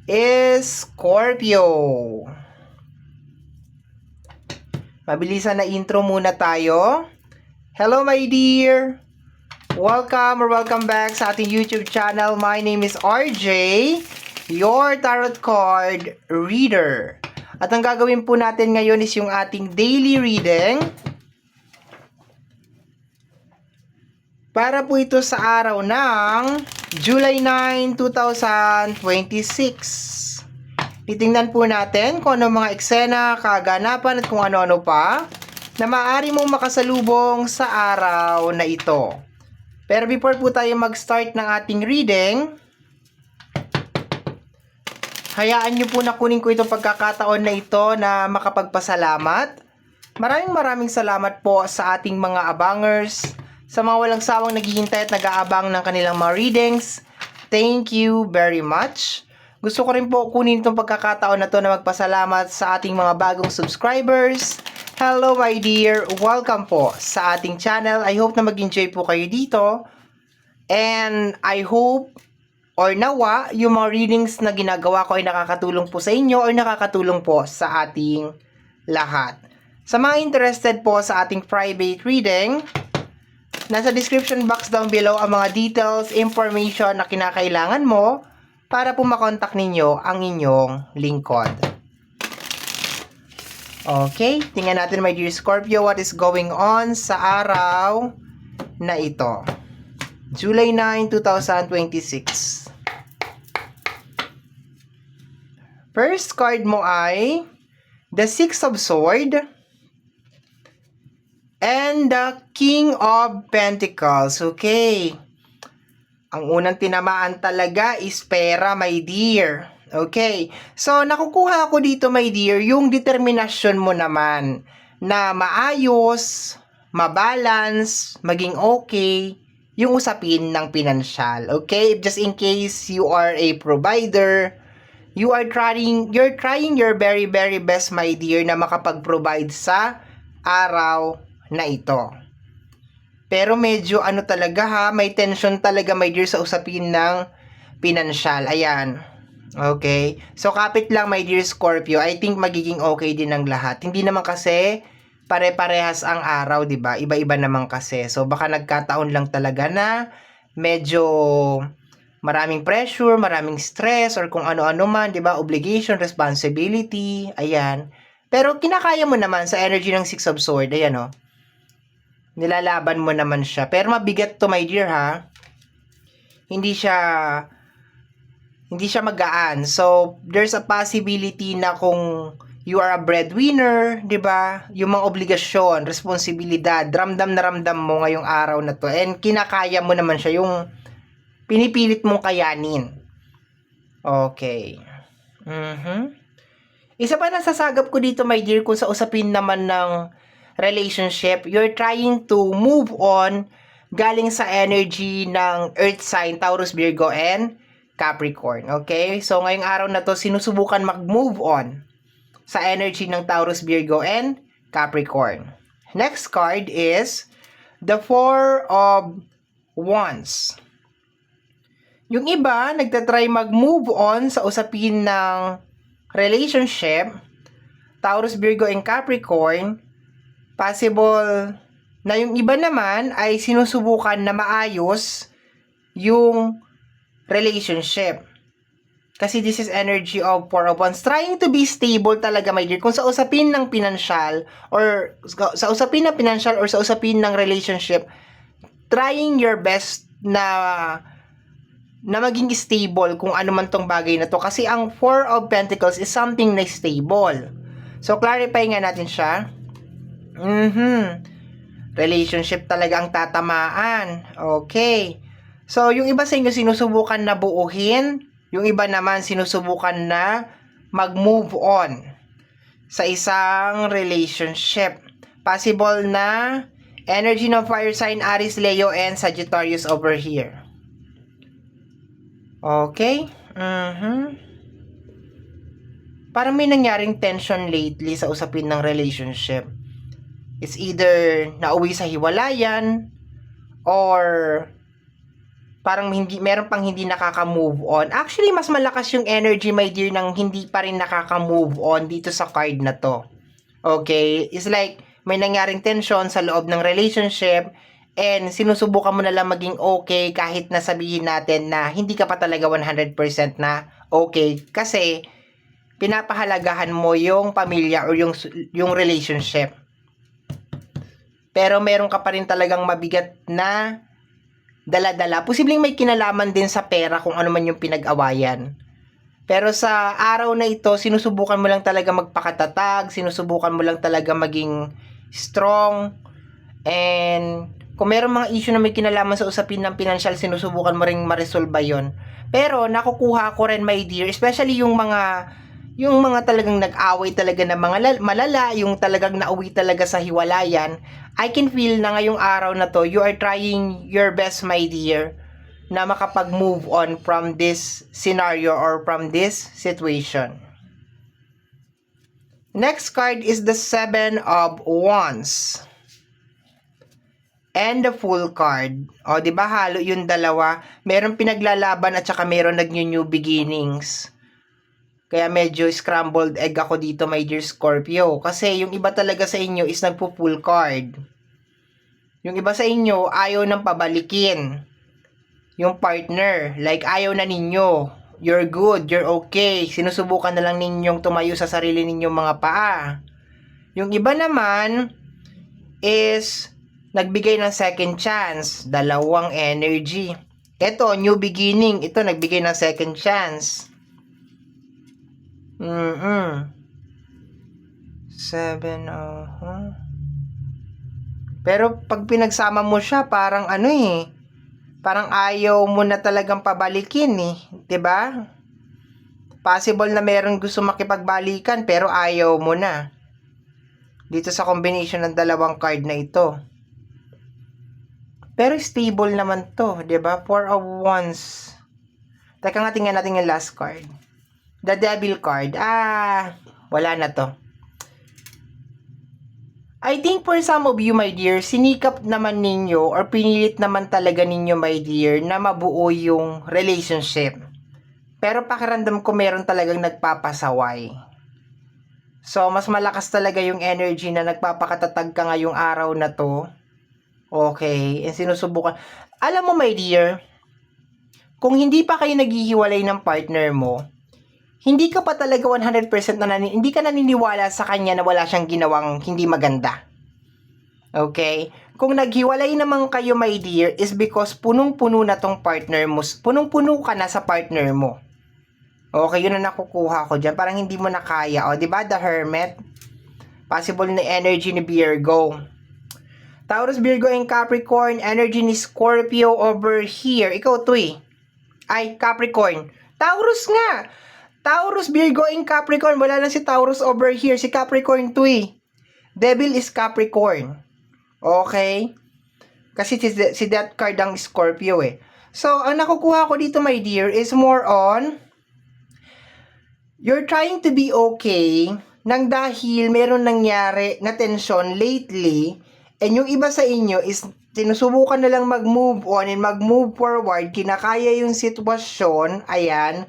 is Scorpio. Mabilisan na intro muna tayo. Hello my dear! Welcome or welcome back sa ating YouTube channel. My name is RJ, your tarot card reader. At ang gagawin po natin ngayon is yung ating daily reading. Para po ito sa araw ng July 9, 2026. Titingnan po natin kung ano mga eksena, kaganapan at kung ano-ano pa na maaari mong makasalubong sa araw na ito. Pero before po tayo mag-start ng ating reading, hayaan nyo po na kunin ko itong pagkakataon na ito na makapagpasalamat. Maraming salamat po sa ating mga abangers, sa mga walang sawang naghihintay at nag-aabang ng kanilang mga readings. Thank you very much. Gusto ko rin po kunin itong pagkakataon na to na magpasalamat sa ating mga bagong subscribers. Hello my dear, welcome po sa ating channel. I hope na mag-enjoy po kayo dito. And I hope or nawa yung mga readings na ginagawa ko ay nakakatulong po sa inyo or nakakatulong po sa ating lahat. Sa mga interested po sa ating private reading, nasa description box down below ang mga details, information na kinakailangan mo para po makontak ninyo ang inyong lingkod. Okay, tingnan natin my dear Scorpio what is going on sa araw na ito. July 9, 2026. First card mo ay the Six of Swords and the King of Pentacles. Okay. Ang unang tinamaan talaga is pera, my dear. Okay. So, nakukuha ako dito, my dear, yung determinasyon mo naman na maayos, mabalance, maging okay, yung usapin ng pinansyal. Okay? Just in case you are a provider, you're trying your very best, my dear, na makapag-provide sa araw na ito. Pero medyo ano talaga ha, may tension talaga my dear sa usapin ng pinansyal. Ayan. Okay. So kapit lang my dear Scorpio. I think magiging okay din ang lahat. Hindi naman kasi pare-parehas ang araw, 'di ba? Iba-iba naman kasi. So baka nagkataon lang talaga na medyo maraming pressure, maraming stress or kung ano-ano man, 'di ba? Obligation, responsibility, ayan. Pero kinakaya mo naman sa energy ng Six of Swords, ayan oh. Nilalaban mo naman siya. Pero mabigat to, my dear, ha? Hindi siya magaan. So, there's a possibility na kung you are a breadwinner, di ba? Yung mga obligasyon, responsibilidad, ramdam na ramdam mo ngayong araw na to. And kinakaya mo naman siya, yung pinipilit mong kayanin. Okay. Isa pa nasasagap ko dito, my dear, kung sa usapin naman ng relationship, you're trying to move on galing sa energy ng Earth sign, Taurus, Virgo, and Capricorn. Okay? So, ngayong araw na to, sinusubukan mag-move on sa energy ng Taurus, Virgo, and Capricorn. Next card is the Four of Wands. Yung iba, nagtatry mag-move on sa usapin ng relationship, Taurus, Virgo, and Capricorn. Possible na yung iba naman ay sinusubukan na maayos yung relationship. Kasi this is energy of Four of Wands. Trying to be stable talaga, my dear. Kung sa usapin ng pinansyal or sa usapin ng pinansyal or sa usapin ng relationship, trying your best na maging stable kung ano man tong bagay na to. Kasi ang Four of Pentacles is something na stable. So, clarify nga natin siya. Relationship talaga ang tatamaan. Okay. So, yung iba sa inyo sinusubukan na buuhin. Yung iba naman sinusubukan na mag-move on sa isang relationship. Possible na energy ng fire sign, Aries, Leo, and Sagittarius over here. Okay. Parang may nangyaring tension lately sa usapin ng relationship. It's either nauwi sa hiwalayan or parang hindi, meron pang hindi nakaka-move on. Actually, mas malakas yung energy, my dear, ng hindi pa rin nakaka-move on dito sa card na to. Okay? It's like, may nangyaring tension sa loob ng relationship, and sinusubukan mo na lang maging okay kahit na sabihin natin na hindi ka pa talaga 100% na okay. Kasi, pinapahalagahan mo yung pamilya or yung relationship. Pero meron ka pa rin talagang mabigat na dala-dala. Posibleng may kinalaman din sa pera kung ano man yung pinag-awayan. Pero sa araw na ito, sinusubukan mo lang talaga magpakatatag, sinusubukan mo lang talaga maging strong, and kung meron mga issue na may kinalaman sa usapin ng financial, sinusubukan mo rin ma-resolve yon. Pero nakukuha ko rin, my dear, especially yung mga talagang nag-away talaga na mga malala, yung talagang nauwi talaga sa hiwalayan, I can feel na ngayong araw na to, you are trying your best, my dear, na makapag-move on from this scenario or from this situation. Next card is the Seven of Wands. And the Fool card. O, di ba halo yung dalawa? Meron pinaglalaban at saka meron nag-new beginnings. Kaya medyo scrambled egg ako dito, my dear Scorpio. Kasi yung iba talaga sa inyo is nagpo-full card. Yung iba sa inyo, ayaw nang pabalikin yung partner. Like, ayaw na ninyo. You're good, you're okay. Sinusubukan na lang ninyong tumayo sa sarili ninyong mga paa. Yung iba naman is nagbigay ng second chance. Dalawang energy. Ito, new beginning. Ito, nagbigay ng second chance. Seven, Pero pag pinagsama mo siya, parang parang ayaw mo na talagang pabalikin 'di ba? Possible na meron gusto makipagbalikan pero ayaw mo na. Dito sa combination ng dalawang card na ito. Pero stable naman to, 'di ba? Four of Wands. Teka nga, tingnan natin yung last card. The Devil card. Wala na to. I think for some of you, my dear, sinikap naman ninyo or pinilit naman talaga ninyo, my dear, na mabuo yung relationship. Pero pakiramdam ko meron talagang nagpapasaway. So, mas malakas talaga yung energy na nagpapakatatag ka ngayong araw na to. Okay, and sinusubukan. Alam mo, my dear, kung hindi pa kayo naghihiwalay ng partner mo, hindi ka pa talaga 100% hindi ka naniniwala sa kanya na wala siyang ginawang hindi maganda. Okay? Kung naghiwalay naman kayo, my dear, is because punong-puno na tong partner mo. Punong-puno ka na sa partner mo. Okay, yun na nakukuha ko dyan. Parang hindi mo na kaya. O, diba? The Hermit. Possible na energy ni Virgo. Taurus, Virgo, and Capricorn. Energy ni Scorpio over here. Ikaw to Ay, Capricorn. Taurus nga! Taurus, Virgo, and Capricorn. Wala lang si Taurus over here. Si Capricorn to Devil is Capricorn. Okay? Kasi si that card ang Scorpio So, ang nakukuha ko dito, my dear, is more on you're trying to be okay nang dahil meron nangyari na tension lately, and yung iba sa inyo is sinusubukan na lang mag-move on and mag-move forward, kinakaya yung sitwasyon, ayan,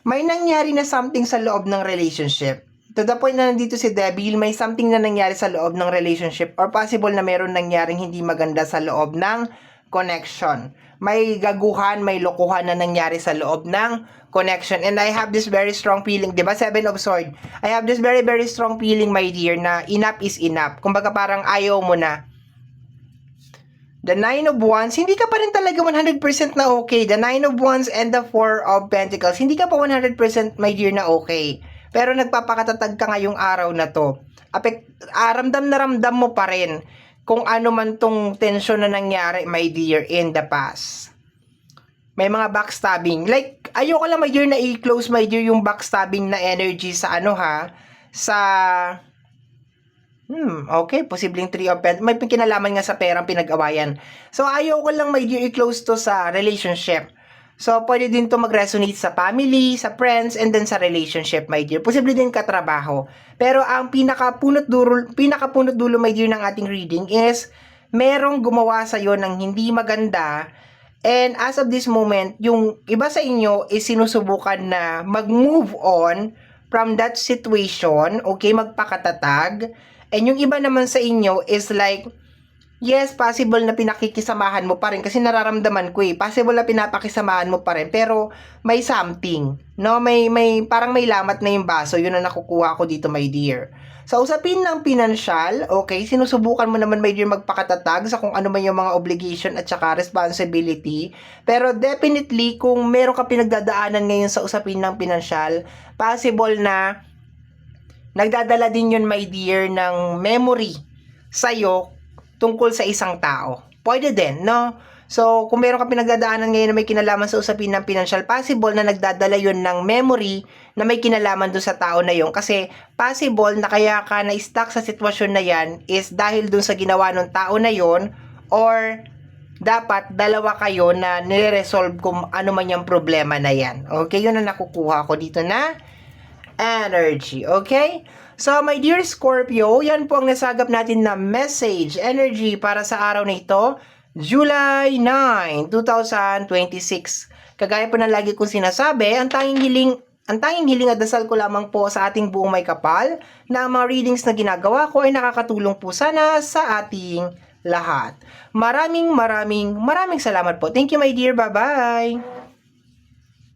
may nangyari na something sa loob ng relationship. To the point na nandito si Devil, may something na nangyari sa loob ng relationship, or possible na meron nangyaring hindi maganda sa loob ng connection. May gaguhan, may lokohan na nangyari sa loob ng connection. And I have this very strong feeling, diba? Seven of Swords. I have this very, very strong feeling, my dear, na enough is enough. Kumbaga parang ayaw mo na. The Nine of Wands, hindi ka pa rin talaga 100% na okay. The Nine of Wands and the Four of Pentacles, hindi ka pa 100% my dear na okay. Pero nagpapakatatag ka ngayong araw na to. Ramdam na ramdam mo pa rin kung ano man tong tension na nangyari, my dear, in the past. May mga backstabbing. Like, ayoko lang, my dear, na i-close, my dear, yung backstabbing na energy sa okay, posibleng Three of Pentacles. May kinalaman nga sa perang pinag-awayan. So, ayoko lang, my dear, i-close to sa relationship. So, pwede din to mag-resonate sa family, sa friends, and then sa relationship, my dear. Posible din katrabaho. Pero ang pinakapunot dulo, my dear, ng ating reading is merong gumawa sa'yo ng hindi maganda, And as of this moment, yung iba sa inyo is sinusubukan na mag-move on from that situation, okay, magpakatatag. And yung iba naman sa inyo is like, yes, possible na pinakikisamahan mo pa rin kasi nararamdaman ko possible na pinapakisamahan mo pa rin pero may something, no? May parang may lamat na yung baso, yun ang nakukuha ko dito, my dear. Sa usapin ng pinansyal, okay, sinusubukan mo naman, my dear, magpakatatag sa kung ano man yung mga obligation at saka responsibility. Pero definitely, kung meron ka pinagdadaanan ngayon sa usapin ng pinansyal, possible na nagdadala din yun, my dear, ng memory sa'yo tungkol sa isang tao. Pwede din, no? So, kung meron ka pinagdadaanan ngayon na may kinalaman sa usapin ng financial, possible na nagdadala yun ng memory na may kinalaman doon sa tao na yun. Kasi, possible na kaya ka na-stuck sa sitwasyon na yan is dahil doon sa ginawa ng tao na yun, or dapat dalawa kayo na nire-resolve kung ano man yung problema na yan. Okay, yun ang nakukuha ko dito na energy. Okay? So, my dear Scorpio, yan po ang nasagap natin na message, energy para sa araw na ito, July 9, 2026. Kagaya po ng lagi kong sinasabi, ang tanging hiling at dasal ko lamang po sa ating buong may kapal na ang mga readings na ginagawa ko ay nakakatulong po sana sa ating lahat. Maraming salamat po. Thank you, my dear. Bye-bye!